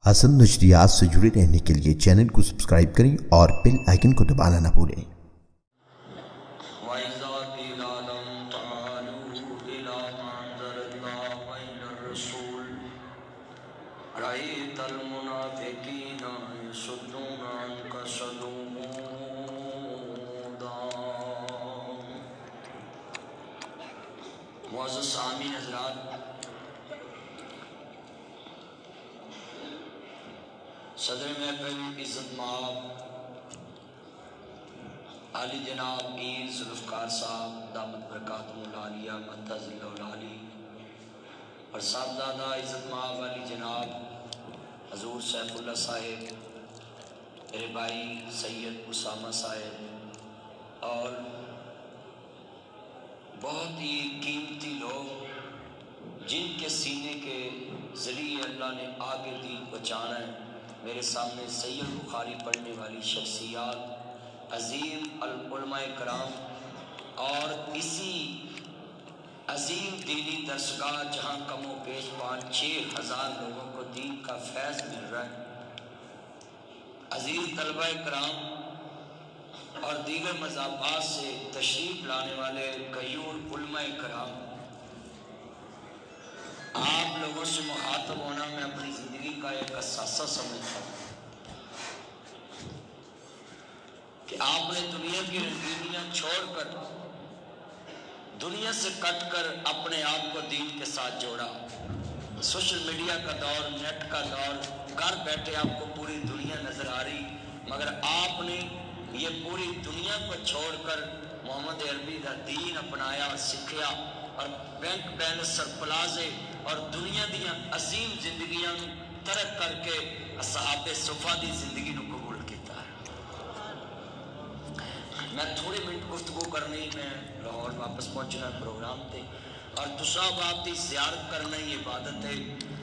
حسن نشریات سے جڑے رہنے کے لیے چینل کو سبسکرائب کریں اور بیل آئیکن کو دبانا نہ بھولیں۔ معزز سامعین حضرات، صدر محفل عزت مآب عالی جناب میر ذوالفقار صاحب دامت برکاتہم العالیہ مدد ذل العالی اور صاحبزادہ عزت مآب عالی جناب حضور سیف اللہ صاحب، میرے بھائی سید اسامہ صاحب اور بہت ہی قیمتی لوگ جن کے سینے کے ذریعے اللہ نے آگے دین پہنچانا ہے، میرے سامنے سید بخاری پڑھنے والی شخصیات، عظیم علماء کرام اور اسی عظیم دینی درسگاہ جہاں کم و بیش 5-6 ہزار لوگوں کو دین کا فیض مل رہا ہے، عزیز طلبہ کرام اور دیگر مذاہبات سے تشریف لانے والے غیور علماء کرام، آپ لوگوں سے مخاطب ہونا میں اپنی زندگی کا ایک اثاثہ سمجھتا ہوں کہ آپ نے دنیا کی رنگینیاں چھوڑ کر، دنیا سے کٹ کر اپنے آپ کو دین کے ساتھ جوڑا۔ سوشل میڈیا کا دور، نیٹ کا دور، گھر بیٹھے آپ کو پوری دنیا نظر آ رہی، مگر آپ نے یہ پوری دنیا کو چھوڑ کر محمد عربی کا دین اپنایا اور سکھیا اور بینک بیلنس سرپلازے اور دنیا دیا عظیم زندگیاں ترک کر کے اصحاب صفا دی زندگی نو قبول کیتا ہے۔ میں تھوڑے منٹ گفتگو کرنی، میں لاہور واپس پہنچنا پروگرام تے اور دوسرا بات دی زیارت کرنا ہی عبادت ہے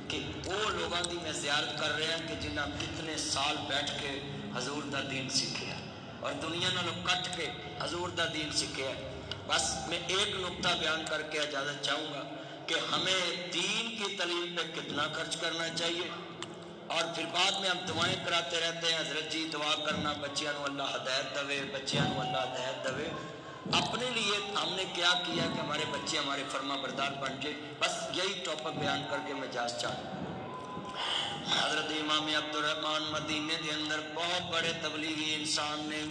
کہ وہ لوگاں دی میں زیارت کر رہا ہوں کہ جنہاں کتنے سال بیٹھ کے حضور دا دین سکھیا اور دنیا نالوں کٹ کے حضور دا دین سکھیا ہے۔ بس میں ایک نقطہ بیان کر کے اجازت چاہوں گا کہ ہمیں دین کی تعلیم پہ کتنا خرچ کرنا چاہیے، اور پھر بعد میں ہم دعائیں کراتے رہتے ہیں، حضرت جی دعا کرنا بچیاں نو اللہ ہدایت دوے، بچیاں نو اللہ ہدایت دوے۔ اپنے لیے ہم نے کیا کیا کہ ہمارے بچے ہمارے فرما بردار بن جائے، بس یہی ٹاپک بیان کر کے میں جاز چاہوں۔ حضرت امام عبدالرحمن مدینے دے اندر بہت بڑے تبلیغی انسان نے،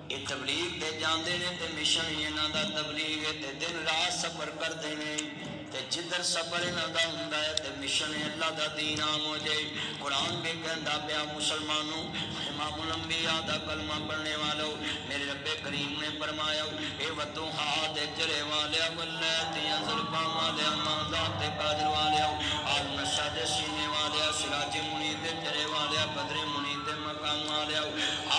یہ تبلیغ دے جاندے نے تے مشن ہی انہاں دا تبلیغ ہے تے دن رات سفر کردے نے تے جدھر سفر انہاں دا ہوندا ہے تے مشن ہے اللہ دا دین عام ہو جائے۔ قرآن بھی کہندا پیا مسلمانوں، امام الانبیاء دا کلمہ پڑھنے والوں، میرے رب کریم نے فرمایا اے وضحا دے چرے والے واللیل یزلفا والے ذات قادر والے اور نشا دے سینے والے سراج منیر دے چرے والے بدر منیر دے مقام والے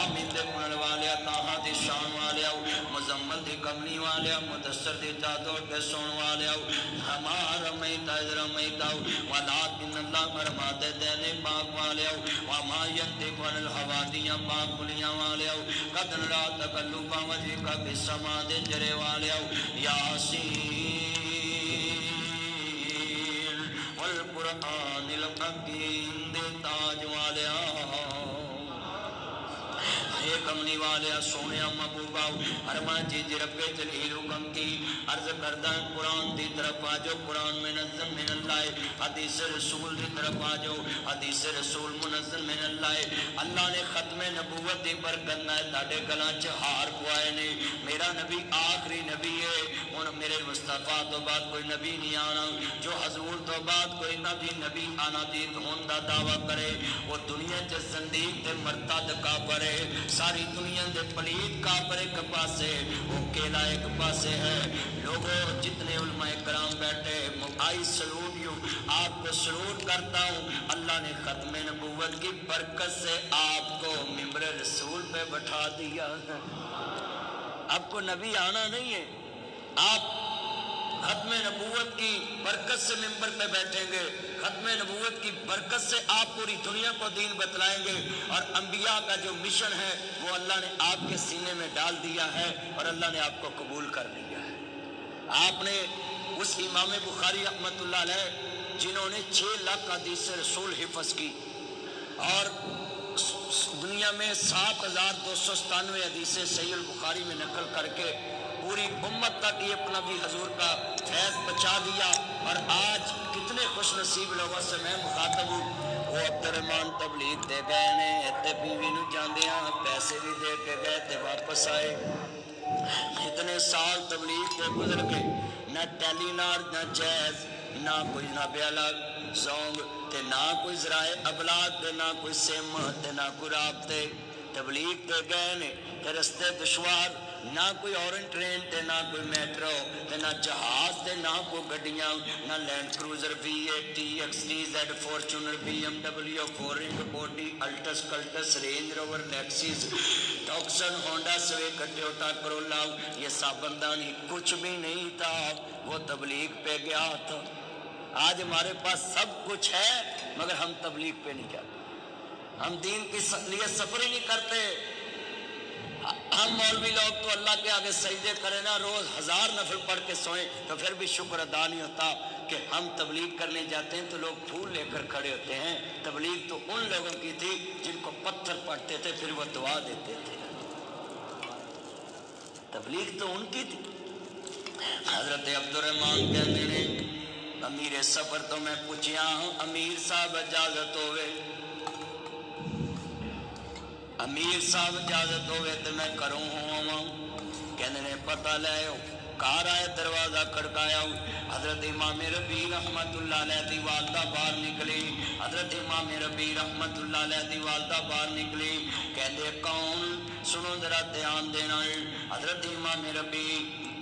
آمین دے پڑھن والے تاہا دی شان والے مزمل دی کملی والے مدثر دی چادر دے سون والے ہمارا میتا رمیتا ولکن اللہ فرما دے دینے پاک والے وما ینطق عن الہوا دیاں پاک بلیاں والے قدن رات تقلبا وجہ کا بسما دے جرے والے یاسین والقرآن الحکیم دے تاج والے اے کملی والے سونیا محبوبہ ارمان جی رب جلیل حکم کی عرض کردہ قرآن دی طرف آجو، قرآن منزل من اللہ، حدیث رسول دی طرف آجو، حدیث رسول منزل من اللہ۔ اللہ نے ختم نبوت دی برکت نہ تاڑے گلان چہار پوائے نے، میرا نبی آخری نبی ہے، ان میرے مصطفیٰ تو بعد کوئی نبی نہیں آنا، جو حضور تو بعد کوئی نبی آنا دی دھون دا دعویٰ کرے وہ دنیا چا زندیق دے مرتد کافر ہے، ساری دنیا دے پلید کافر ایک پاسے، وہ کیلا ایک پاسے ہے۔ لوگوں جتنے علماء کرام بیٹھے آئی سلوٹ یوں آپ کو سلوٹ کرتا ہوں، اللہ نے ختم نبوت کی برکت سے آپ کو ممبر رسول پہ بٹھا دیا ہے۔ آپ کو نبی آنا نہیں ہے، آپ ختم نبوت کی برکت سے ممبر پہ بیٹھیں گے، ختم نبوت کی برکت سے آپ پوری دنیا کو دین بتلائیں گے، اور انبیاء کا جو مشن ہے وہ اللہ نے آپ کے سینے میں ڈال دیا ہے اور اللہ نے آپ کو قبول کر لیا ہے۔ آپ نے اس امام بخاری رحمۃ اللہ علیہ جنہوں نے 6 لاکھ حدیث رسول حفظ کی، اور دنیا میں 7297 حدیثیں صحیح البخاری میں نقل کر کے پوری امت تک یہ اپنا بھی حضور کا فیض پہنچا دیا۔ اور آج کتنے خوش نصیب لوگوں سے میں مخاطب ہوں، وہ عبد الرحمان تبلیغ دے گئے نے تے بیوی نو جاندیاں پیسے بھی دے کے گئے تے واپس آئے۔ اتنے سال تبلیغ تے گزر گئے، نہ ٹیلی نار نہ جیز نہ کوئی جناب اعلیٰ زونگ تے نہ کوئی ذرائع ابلاغ تے نہ کوئی سم تے نہ کوئی رابطے۔ تبلیغ تے گئے نے تے رستے دشوار، نہ کوئی اورن ٹرین تے نہ کوئی میٹرو تے نہ جہاز تے نہ کوئی گڈیاں، نہ land cruiser V8 XTZ Fortuner BMW فورنگ Audi Altis Cultus Range Rover Lexus ٹاکسن ہونڈا سویک ٹویوٹا کرولا، یہ سب بندانی کچھ بھی نہیں تھا، وہ تبلیغ پہ گیا تھا۔ آج ہمارے پاس سب کچھ ہے مگر ہم تبلیغ پہ نہیں جاتے، ہم دین کے لیے سفر ہی نہیں کرتے۔ ہم مولوی لوگ تو اللہ کے آگے سجدے کریں نا، روز 1000 نفل پڑھ کے سوئیں تو پھر بھی شکر ادا نہیں ہوتا کہ ہم تبلیغ کرنے جاتے ہیں تو لوگ پھول لے کر کھڑے ہوتے ہیں۔ تبلیغ تو ان لوگوں کی تھی جن کو پتھر پڑھتے تھے پھر وہ دعا دیتے تھے، تبلیغ تو ان کی تھی۔ حضرت عبد الرحمان کہتے ہیں امیر سفر تو میں پوچھیا ہوں، امیر صاحب اجازت ہوئے، امیر صاحب اجازت ہوئے تو میں کروں ہوں۔ کہنے نے پتہ لے ہو، کار آئے دروازہ کھڑکایا، حضرت امام ربی رحمت اللہ علیہ دی والدہ باہر نکلی، حضرت امام ربی رحمت اللہ علیہ دی والدہ باہر نکلی، کہتے کون؟ سنو ذرا دھیان دینا، حضرت امام ربی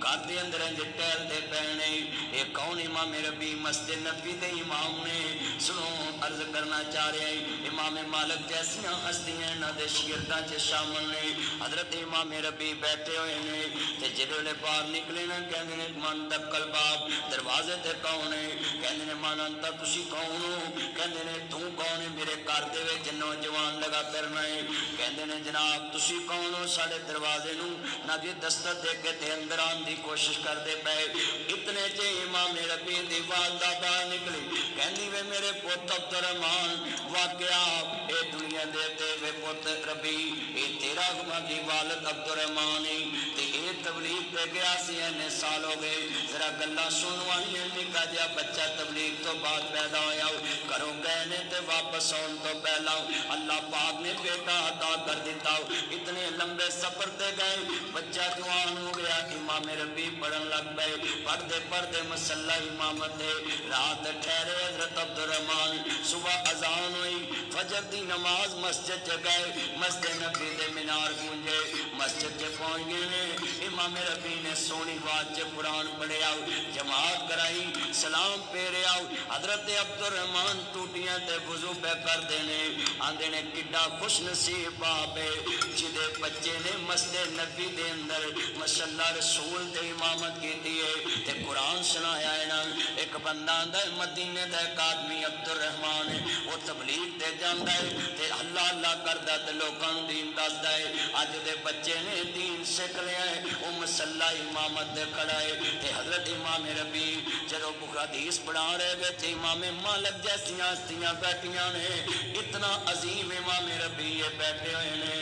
گھر دے اندر ٹہل دے پہنے، یہ کون؟ امام ربی مسجد نبوی دے امام نے۔ سنو عرض کرنا چاہ رہے ہیں امام مالک جیسیاں ہستیاں نہ دے شاگرداں چ شامل نے۔ حضرت امام ربی بیٹھے ہوئے نے تے جدوں باہر نکلے نا کہندے نے من دکل باب، دروازے تے کون ہے؟ کہندے نے من انتا تسی کون ہو؟ کہندے نے تو کون ہے؟ میرے گھر دے وچ نوجوان لگا پھرنا ہے۔ کہندے نے جناب تسی کون ہو؟ ساڈے دروازے نو نہ جی دستک دے کے تے اندر آن دی کوشش کر دے پے۔ اتنے چ امام ربی دی والدہ باہر نکلی، کہندی وے میرے پوت عبد الرحمان واقعہ اے دنیا دے تے وے پوت ربی اے تیرا دی والد عبد الرحمان تے اے تبلیغ تے گیا سی اینے سال ہو گئے، ذرا گلاں سنوانی نکا جا بچہ تبلیغ تو بعد پیدا ہویا، کروں گئے نے تے واپس آن تو پہلا اللہ پاک نے بیٹا عطا کر دیتا۔ اتنے لمبے سفر تے گئے، بچہ جوان ہو گیا، امام ربی پڑھن لگ پئے، پڑھتے پڑھتے مسلح امامت دے رات ٹھہرے حضرت عبد الرحمان، صبح اذان ہوئی، فجر دی نماز مسجد چ گئے، مسجد نبی دے مینار گونجے، مسجد چ پہنچ گئے نے، امام ربی نے سونی بات چ قرآن پڑھیا، جماعت کرائی، سلام پھیریا، حضرت عبد الرحمان ٹوٹیاں تے وضو پہ کر دینے، آندے نے کڈا خوش نصیب باپ ہے جدے بچے نے مسجد نبی دے اندر ماشاءاللہ رسول دے امامت کیتی ہے تے قرآن سنایا ہے نا۔ ایک بندہ آندا ہے مدینے دا ایک آدمی عبد الرحمان ہے، وہ تبلیغ تے جاندا ہے تے اللہ اللہ کردا تے لوکاں نوں دین دسدا ہے۔ اج دے بچے نے دین سیکھ لیا ہے، وہ مصلی امامت دے کھڑا ہے تے حضرت امام ربی جدوں حدیث پڑھا رہے گئے تے امام مالک جیسیاں ہستیاں بیٹھیاں نے، اتنا عظیم امام ربی یہ بیٹھے ہوئے نے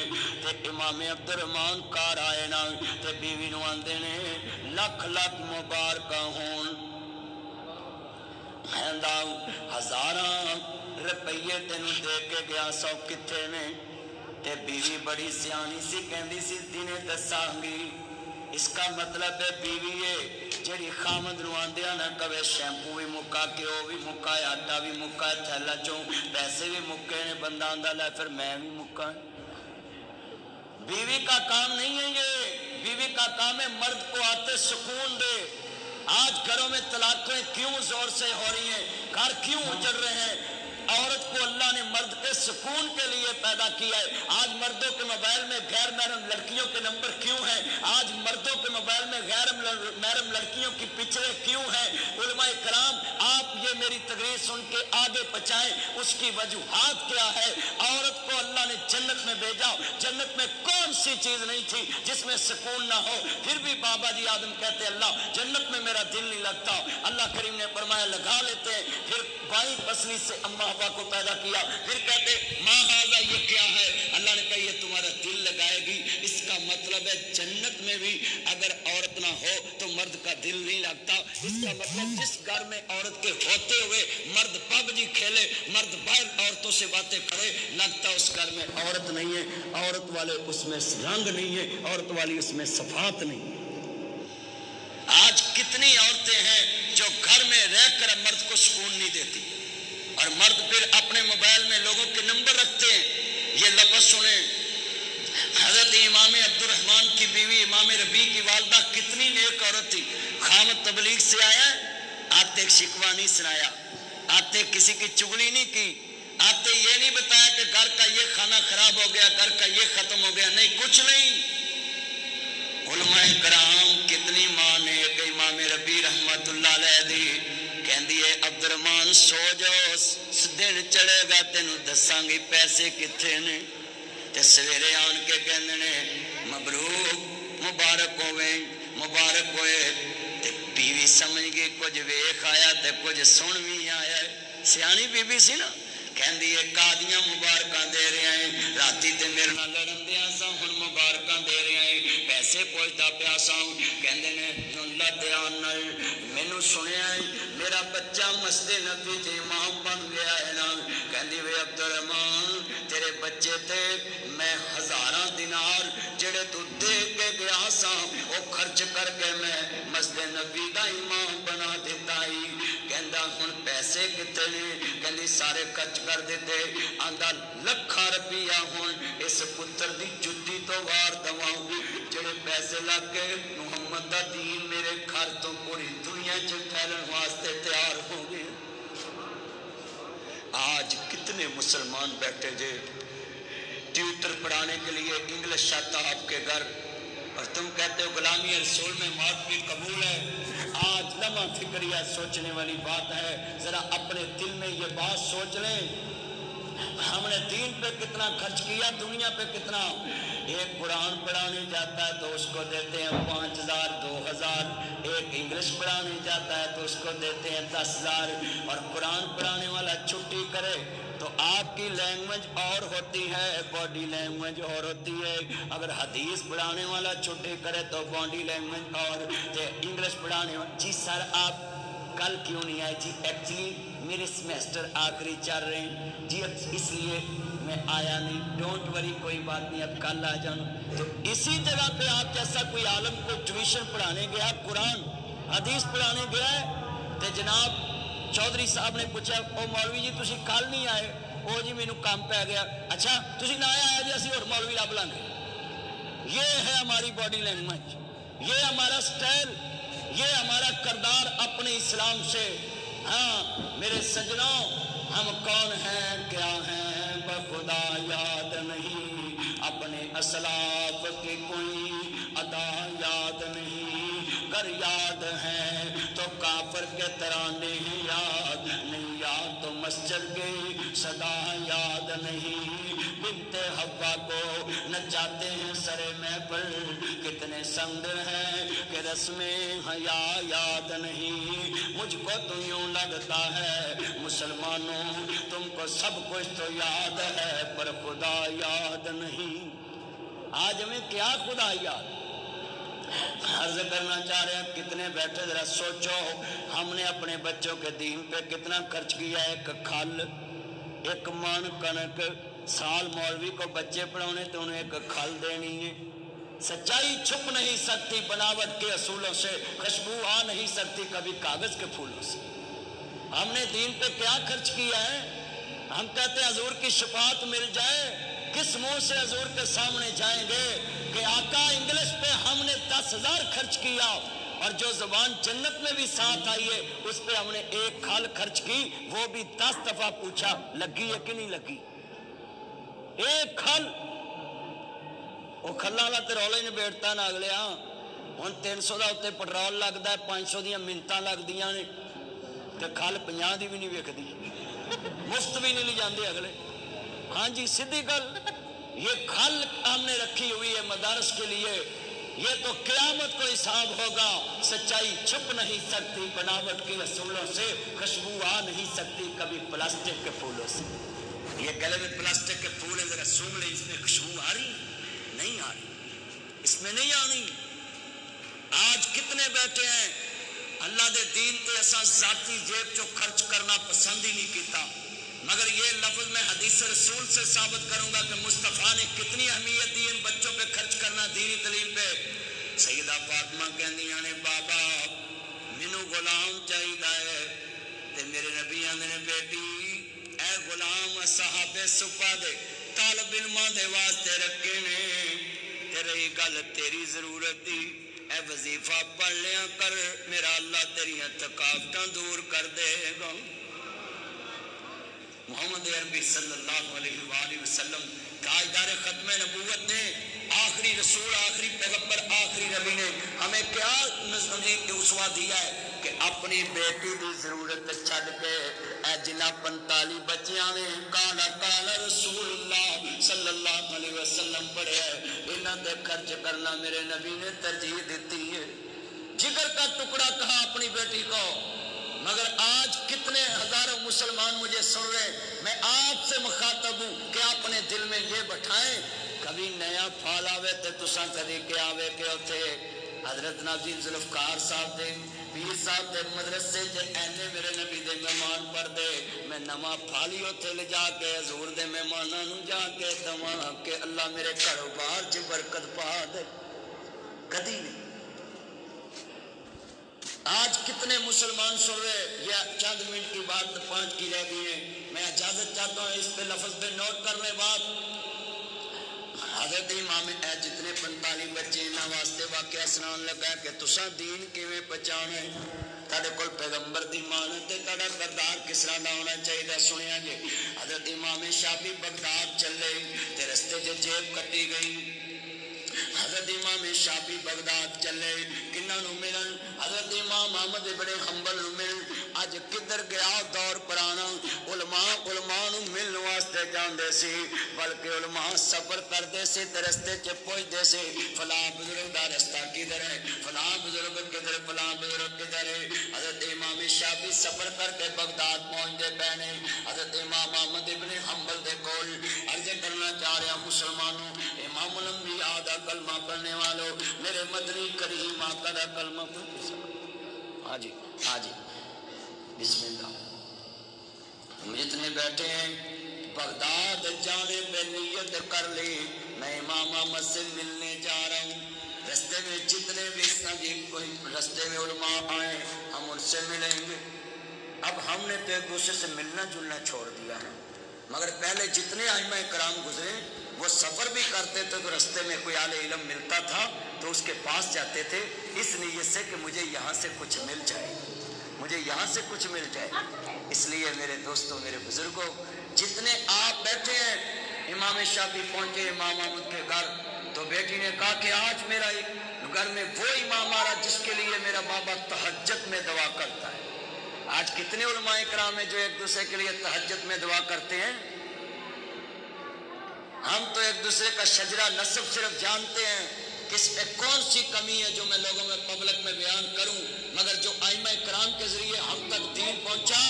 تے امام عبد الرحمان کار آئے نا تے بیوی نو آندے نے لکھ لکھ مبارکاں ہون، کہندا ہزاراں روپیے تینوں دے کے گیا، سو کتھے نے؟ تے بیوی بڑی سیانی سی، کہندی سی دنے دساں گی۔ اس کا مطلب ہے بیوی ہے جڑی خامد نو آندیا نہ کہے شیمپو بھی مکا، گھیو بھی مکا، آٹا بھی مکا، تھیلا چوں پیسے بھی مکے نے، بندہ آندا لے پھر میں بھی مکا۔ بیوی کا کام نہیں ہے یہ، بیوی کا کام ہے مرد کو آتے سکون دے۔ آج گھروں میں طلاقیں کیوں زور سے ہو رہی ہیں، گھر کیوں اجڑ رہے ہیں؟ عورت کو اللہ نے مرد کے سکون کے لیے پیدا کیا ہے۔ آج مردوں کے موبائل میں غیر محرم لڑکیوں کے نمبر کیوں ہیں؟ آج مردوں کے موبائل میں غیر محرم لڑکیوں کی پکچریں کیوں ہیں؟ علماء کرام آپ یہ میری تقریر سن کے آگے پہنچائیں، اس کی وجوہات کیا ہے؟ عورت کو اللہ نے جنت میں بھیجا، جنت میں کون سی چیز نہیں تھی جس میں سکون نہ ہو؟ پھر بھی بابا جی آدم کہتے اللہ جنت میں میرا دل نہیں لگتا، اللہ کریم نے فرمایا لگا لیتے ہیں۔ پھر بائیں پسلی سے اماں ہوا کو پیدا کیا، پھر کہتے ماں دل نہیں لگتا. اس کا مطلب جس گھر میں عورت کے ہوتے ہوئے مرد پب جی کھیلے, مرد باہر عورتوں سے باتیں کرے, لگتا اس گھر میں عورت نہیں ہے, عورت والے اس میں رنگ نہیں ہے, عورت والی اس میں صفات نہیں. آج کتنی عورتیں ہیں جو گھر میں رہ کر مرد کو سکون نہیں دیتی, اور مرد پھر اپنے موبائل میں لوگوں کے نمبر رکھتے ہیں. یہ لفظ سنیں, حضرت امام عبد الرحمن کی بیوی امام ربیع کی والدہ کتنی نیک عورت تھی. خامد تبلیغ سے آیا, آتے ایک شکوہ نہیں سنایا, آتے کسی کی چغلی نہیں کی, آتے یہ نہیں بتایا کہ گھر کا یہ کھانا خراب ہو گیا, گھر کا یہ ختم ہو گیا, نہیں کچھ نہیں. علماء کرام کتنی ماں نے کہ امام ربیع رحمت اللہ علیہ دی کہندی ہے عبد الرحمن سو جاؤ, دن چڑھے گا تینوں دساں گی پیسے کتنے نے. تے سویرے آن کے کہندے نے مبروک, مبارک ہوئے, مبارک ہوئے. تے بیوی سمجھ گئی کچھ ویکھ آیا تے کچھ سن بھی آیا. سیانی بی بی سی نا, کہندی ہے قادیاں مبارکاں دے رہے ہیں, راتی تے میرے نال لڑن دیا سا, ہن مبارکاں دے رہے ہیں, پیسے پوچھدا پیا سا. کہندے نے اللہ دھیان نال مینوں سنیا ہے میرا بچہ مسجد نبی تے امام بن گیا ہے نا. کہندی وے عبد الرحمان تیرے بچے تے میں ہزاراں دینار جڑے تو دے کے گیا سا وہ خرچ کر کے میں مسجد نبی دا امام بنا دیتا ہی. کہندا ہن پیسے کتے نے؟ کہندی سارے خرچ کر دیتے. آندا لکھاں روپیہ ہن اس پتر دی جُتی تو وار دواں جڑے پیسے لگ کے محمد دا دین میرے گھر تو پوری دنیا چ پھیلن واسطے تیار ہو گئے. آج کتنے مسلمان بیٹھے جے ٹیوٹر پڑھانے کے لیے انگلش آتا آپ کے گھر, اور تم کہتے ہو غلامی رسول میں موت بھی قبول ہے. آج لمحہ فکریہ سوچنے والی بات ہے. ذرا اپنے دل میں یہ بات سوچ لیں, ہم نے دین پہ کتنا خرچ کیا, دنیا پہ کتنا. ایک قرآن پڑھانے جاتا ہے تو اس کو دیتے ہیں 5000 2000, ایک انگلش پڑھانے جاتا ہے تو اس کو دیتے ہیں 10000. اور قرآن پڑھانے والا چھٹی کرے تو آپ کی لینگویج اور ہوتی ہے, باڈی لینگویج اور ہوتی ہے. اگر حدیث پڑھانے والا چھٹی کرے تو باڈی لینگویج اور. انگلش پڑھانے والا, جی سر آپ کل کیوں نہیں آئے؟ جی ایکچولی میرے سمیسٹر آخری چل رہے ہیں جی, اس لیے میں آیا نہیں. ڈونٹ وری, کوئی بات نہیں, اب کل آ جانا. تو اسی جگہ پہ آپ جیسا کوئی عالم کو ٹیوشن پڑھانے گیا, قرآن حدیث پڑھانے گیا ہے, تو جناب چودھری صاحب نے پوچھا او مولوی جی تسی کل نہیں آئے؟ او جی مینوں کام پہ گیا. اچھا تسی نہ آئے جی اسی اور مولوی لب لیں گے. یہ ہے ہماری باڈی لینگویج, یہ ہمارا سٹائل, یہ ہمارا کردار اپنے اسلام سے. ہاں میرے سجنوں, ہم کون ہیں کیا ہیں بخدا یاد نہیں, اپنے اسلاف کی کوئی ادا یاد نہیں. گر یاد ہیں تو کافر کے ترانے یاد نہیں, یاد تو مسجد کی صدا یاد نہیں. بنت حوا کو نچاتے ہیں سرے میں پر, کتنے سنگ ہیں کہ رسمیں حیا یاد نہیں. مجھ کو تو یوں لگتا ہے مسلمانوں تم کو سب کچھ تو یاد ہے پر خدا یاد نہیں. آج ہمیں کیا خدا یاد؟ عرض کرنا چاہ رہے ہیں کتنے بیٹھے, ذرا سوچو ہم نے اپنے بچوں کے دین پہ کتنا خرچ کیا. ایک کھل, ایک من کنک, سال مولوی کو بچے پڑھانے تو انہیں ایک کھل دینی ہے. سچائی چھپ نہیں سکتی بناوٹ کے اصولوں سے, خوشبو آ نہیں سکتی کبھی کاغذ کے پھولوں سے. ہم نے دین پہ کیا خرچ کیا ہے؟ ہم کہتے ہیں حضور کی شفاعت مل جائے, کس منہ سے حضور کے سامنے جائیں گے کہ آقا انگلش پہ ہم نے 10,000 خرچ کیا, اور جو زبان جنت میں بھی ساتھ آئی ہے اس پہ ہم نے ایک کھال خرچ کی, وہ بھی 10 دفعہ پوچھا لگی ہے کہ نہیں لگی. ایک کھال, وہ کھلا والا تے رولے نے بیٹھتا نہ اگلیا. ہن 300 دا اتنے پٹرول لگتا ہے, 500 دیاں منتاں لگدیاں نے, تے کھل 50 دی بھی نہیں وکدی, مفت بھی نہیں لے جاندے اگلے. ہاں جی سیدھی گل, یہ کھل ہم نے رکھی ہوئی ہے مدارس کے لیے. یہ تو قیامت کو حساب ہوگا. سچائی چھپ نہیں سکتی بناوٹ کے اصولوں سے, خوشبو آ نہیں سکتی کبھی پلاسٹک کے پھولوں سے. یہ گلے میں پلاسٹک کے پھول ہیں, ذرا سونگ لیں, اس میں خوشبو آ رہی نہیں آ رہی, اس میں نہیں آنی. آج کتنے بیٹھے ہیں اللہ دے دین تے اساں ذاتی جیب چو خرچ کرنا پسند ہی نہیں کیتا، مگر یہ لفظ میں حدیث رسول سے ثابت کروں گا کہ مصطفیٰ نے کتنی اہمیت دی ان بچوں پہ خرچ کرنا، دینی تعلیم پہ۔ سیدہ فاطمہ کہندیاں نے بابا مینوں غلام چاہیے تے میرے نبی آندے نے بیٹی اے غلام صحابے صفا دے طالب علماں دے واسطے رکھے نے، تے رہی گل تیری ضرورت دی اے وظیفہ پڑھ لیا کر، میرا اللہ تیریاں تھکاوٹاں دور کر دے گا۔ محمد عربی صلی اللہ علیہ وآلہ وسلم تاجدار ختم نبوت نے، آخری رسول، آخری پیغمبر، آخری نبی نے ہمیں کیا اسوہ دیا ہے کہ اپنی بیٹی دی ضرورت چھڑ کے اے جنہ 45 بچیاں نے کالا کالا رسول اللہ صلی اللہ علیہ وسلم پڑھے ہے، انہاں دے خرچ کرنا میرے نبی نے ترجیح دیتی ہے۔ جگر کا ٹکڑا کہا اپنی بیٹی کو، مگر آج کتنے ہزاروں مسلمان مجھے سن رہے، میں آپ سے مخاطب ہوں کہ اپنے دل میں یہ بٹھائیں کبھی نیا پھال آوے تے تساں کدی کے آوے کہ اتھے حضرت ناظرین ذوالفقار صاحب دے پیر صاحب دے مدرسے جے اینے میرے نبی دے مہمان پڑھ دے، میں نواں پھالی اتھے لے جا کے حضور دے مہماناں نوں جا کے دواں کہ اللہ میرے کاروبار چ برکت پا دے، کدی نہیں۔ آج کتنے مسلمان سن رہے، یہ چند منٹ کی بات 5 کی رہ گئی ہے، میں اجازت چاہتا ہوں اس پہ لفظ پہ نوٹ کر لیں بات۔ حضرت امام اے جتنے 45 بچے انہاں واسطے واقعہ سنان لگا کہ تساں دین کیویں پہچانا ہے، تاڑے کول پیغمبر دی مانت تے تاڑا کردار کس طرح دا ہونا چاہیے سنیا جی۔ حضرت امام شافعی بغداد چلے تے رستے چ جیب کٹی گئی، حضرت امام شافعی بغداد چلے کنہاں نوں ملن، حضرت امام احمد ابن حنبل نوں ملن۔ اج کدھر گیا دور پرانا، علماء نوں ملن واسطے جاندے سی، بلکہ علماء سفر کردے سی تے رستے چ پہنچدے سی فلاں بزرگ دا رستہ کدھر ہے، فلاں بزرگ کدھر، فلاں بزرگ کدھر ہے۔ حضرت امام شافعی سفر کر کے بغداد پہنچدے پے نے، حضرت امام احمد ابن حنبل دے کول عرض کرنا چاہ رہا مسلمانوں، امام الانبیاء دا کلمہ پڑھنے والوں، میرے مدنی کریم آقا دا کلمہ پڑھ۔ ہاں جی ہاں جی بسم اللہ۔ ہم جتنے بیٹھے ہیں بغداد جانے پہ نیت کر لی، میں امام احمد سے ملنے جا رہا ہوں، رستے میں جتنے بھی کوئی رستے میں علماء آئے ہم ان سے ملیں گے۔ اب ہم نے تو ایک دوسرے سے ملنا جلنا چھوڑ دیا ہے، مگر پہلے جتنے ائمہ کرام گزرے وہ سفر بھی کرتے تھے تو رستے میں کوئی اہل علم ملتا تھا تو اس کے پاس جاتے تھے اس نیت سے کہ مجھے یہاں سے کچھ مل جائے، مجھے یہاں سے کچھ مل جائے۔ اس لیے میرے دوستوں، میرے بزرگوں، جتنے آپ بیٹھے ہیں، امام شافعی پہنچے امام احمد کے گھر تو بیٹی نے کہا کہ آج میرا گھر میں وہ امام آ رہا جس کے لیے میرا بابا تہجد میں دعا کرتا ہے۔ آج کتنے علماء کرام ہیں جو ایک دوسرے کے لیے تہجد میں دعا کرتے ہیں؟ ہم تو ایک دوسرے کا شجرہ نسب صرف جانتے ہیں، کس میں کون سی کمی ہے جو میں لوگوں میں پبلک میں بیان کروں، مگر جو ائمہ کرام کے ذریعے ہم تک دین پہنچا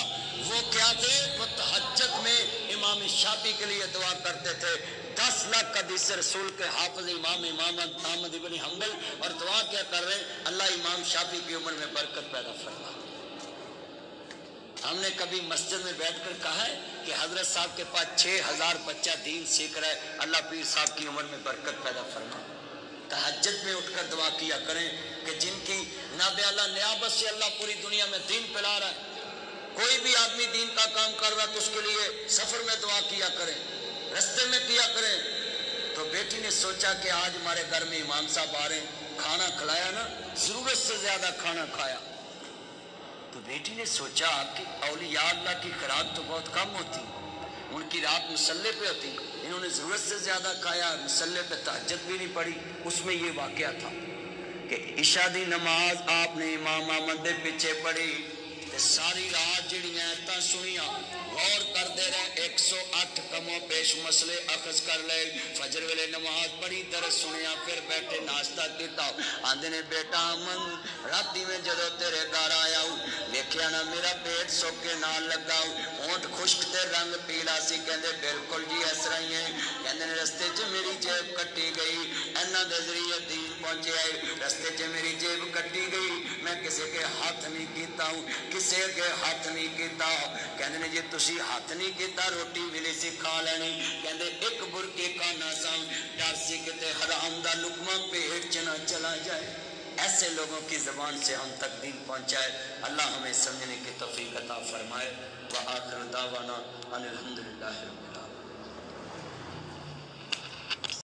وہ کیا تھے؟ وہ تہجد میں امام شافعی کے لیے دعا کرتے تھے۔ 10 لاکھ حدیث رسول کے حافظ امام احمد ابن حنبل اور دعا کیا کر رہے ہیں، اللہ امام شافعی کی عمر میں برکت پیدا فرما۔ ہم نے کبھی مسجد میں بیٹھ کر کہا ہے کہ حضرت صاحب کے پاس 6000 بچہ دین سیکھ رہا ہے، اللہ پیر صاحب کی عمر میں برکت پیدا فرما۔ تہجد میں اٹھ کر دعا کیا کریں کہ جن کی ناب اللہ نیابت سے اللہ پوری دنیا میں دین پھیلا رہا ہے، کوئی بھی آدمی دین کا کام کر رہا ہے تو اس کے لیے سفر میں دعا کیا کریں، رستے میں کیا کریں۔ تو بیٹی نے سوچا کہ آج ہمارے گھر میں امام صاحب آ رہے ہیں، کھانا کھلایا نا، ضرورت سے زیادہ کھانا کھایا۔ تو بیٹی نے سوچا کہ اولیاء اللہ کی خوراک تو بہت کم ہوتی، ان کی رات مصلے پہ ہوتی، انہوں نے ضرورت سے زیادہ کھایا، مصلے پہ تہجد بھی نہیں پڑھی۔ اس میں یہ واقعہ تھا کہ عشاء دی نماز آپ نے امام احمد دے پیچھے پڑھی، ساری رات جڑیاں ایتاں سنیاں، غور کر دے رہے، 108 کم و بیش مسئلے اخذ کر لے، فجر ویلے نماز پڑھی، درس سنیا، پھر بیٹھے ناشتہ کیتا۔ آندے نے بیٹا امن راتی میں جدو تیرے گھر آیا ہوں دیکھیا نا میرا پیٹ سوکے نال لگا ہوں، ہونٹ خشک تے رنگ پیلا سی۔ کہندے بالکل جی اس طرح ہی ہے۔ کہندے نے رستے چ میری جیب کٹی گئی، انہاں دے ذریعے دین پہنچے آئے، رستے چ میری جیب کٹی گئی، میں کسی کے ہاتھ نہیں کیتا ہوں، کسی کے ہاتھ نہیں کیتا۔ کہندے نے جی تسی ہاتھ نہیں کیتا روٹی ملی سی کھا لینی، کہندے ایک برکے کا نہ سام، ڈر سی کتے حرام دا لقمہ پیٹ چ نہ چلا جائے۔ ایسے لوگوں کی زبان سے ہم تک دین پہنچائے، اللہ ہمیں سمجھنے کی توفیق عطا فرمائے۔ وآخر دعوانا ان الحمدللہ رب العالمین۔